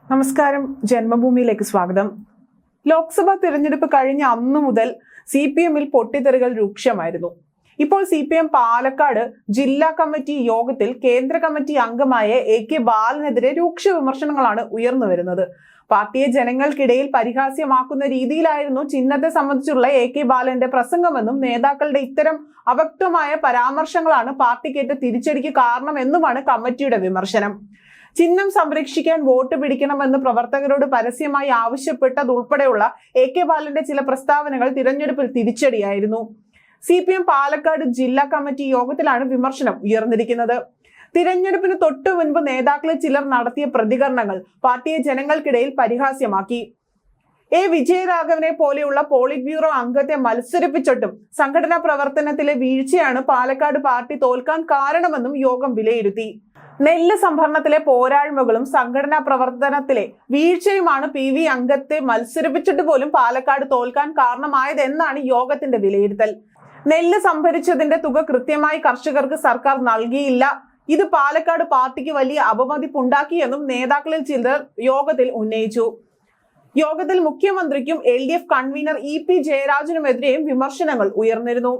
നമസ്കാരം, ജന്മഭൂമിയിലേക്ക് സ്വാഗതം. ലോക്സഭാ തിരഞ്ഞെടുപ്പ് കഴിഞ്ഞ അന്നു മുതൽ CPM-ൽ പൊട്ടിത്തെറികൾ രൂക്ഷമായിരുന്നു. ഇപ്പോൾ CPM പാലക്കാട് ജില്ലാ കമ്മിറ്റി യോഗത്തിൽ കേന്ദ്ര കമ്മിറ്റി അംഗമായ AK ബാലനെതിരെ രൂക്ഷ വിമർശനങ്ങളാണ് ഉയർന്നു വരുന്നത്. പാർട്ടിയെ ജനങ്ങൾക്കിടയിൽ പരിഹാസ്യമാക്കുന്ന രീതിയിലായിരുന്നു ചിഹ്നത്തെ സംബന്ധിച്ചുള്ള AK ബാലന്റെ പ്രസംഗമെന്നും നേതാക്കളുടെ ഇത്തരം അവ്യക്തമായ പരാമർശങ്ങളാണ് പാർട്ടിക്കേറ്റ തിരിച്ചടിക്ക് കാരണമെന്നുമാണ് കമ്മിറ്റിയുടെ വിമർശനം. ചിഹ്നം സംരക്ഷിക്കാൻ വോട്ട് പിടിക്കണമെന്ന് പ്രവർത്തകരോട് പരസ്യമായി ആവശ്യപ്പെട്ടതുൾപ്പെടെയുള്ള AK ബാലന്റെ ചില പ്രസ്താവനകൾ തിരഞ്ഞെടുപ്പിൽ തിരിച്ചടിയായിരുന്നു. CPM പാലക്കാട് ജില്ലാ കമ്മിറ്റി യോഗത്തിലാണ് വിമർശനം ഉയർന്നിരിക്കുന്നത്. തിരഞ്ഞെടുപ്പിന് തൊട്ടു മുൻപ് നേതാക്കളിൽ ചിലർ നടത്തിയ പ്രതികരണങ്ങൾ പാർട്ടിയെ ജനങ്ങൾക്കിടയിൽ പരിഹാസ്യമാക്കി. വിജയരാഘവനെ പോലെയുള്ള പോളിറ്റ് ബ്യൂറോ അംഗത്തെ മത്സരിപ്പിച്ചിട്ടും സംഘടനാ പ്രവർത്തനത്തിലെ വീഴ്ചയാണ് പാലക്കാട് പാർട്ടി തോൽക്കാൻ കാരണമെന്നും യോഗം വിലയിരുത്തി. നെല്ല് സംഭരണത്തിലെ പോരായ്മകളും സംഘടനാ പ്രവർത്തനത്തിലെ വീഴ്ചയുമാണ് PV അംഗത്തെ മത്സരിപ്പിച്ചിട്ട് പോലും പാലക്കാട് തോൽക്കാൻ കാരണമായതെന്നാണ് യോഗത്തിന്റെ വിലയിരുത്തൽ. നെല്ല് സംഭരിച്ചതിന്റെ തുക കൃത്യമായി കർഷകർക്ക് സർക്കാർ നൽകിയില്ല. ഇത് പാലക്കാട് പാർട്ടിക്ക് വലിയ അപമതിപ്പുണ്ടാക്കിയെന്നും നേതാക്കളിൽ ചിലർ യോഗത്തിൽ ഉന്നയിച്ചു. യോഗത്തിൽ മുഖ്യമന്ത്രിക്കും LDF കൺവീനർ EP ജയരാജനുമെതിരെയും വിമർശനങ്ങൾ ഉയർന്നിരുന്നു.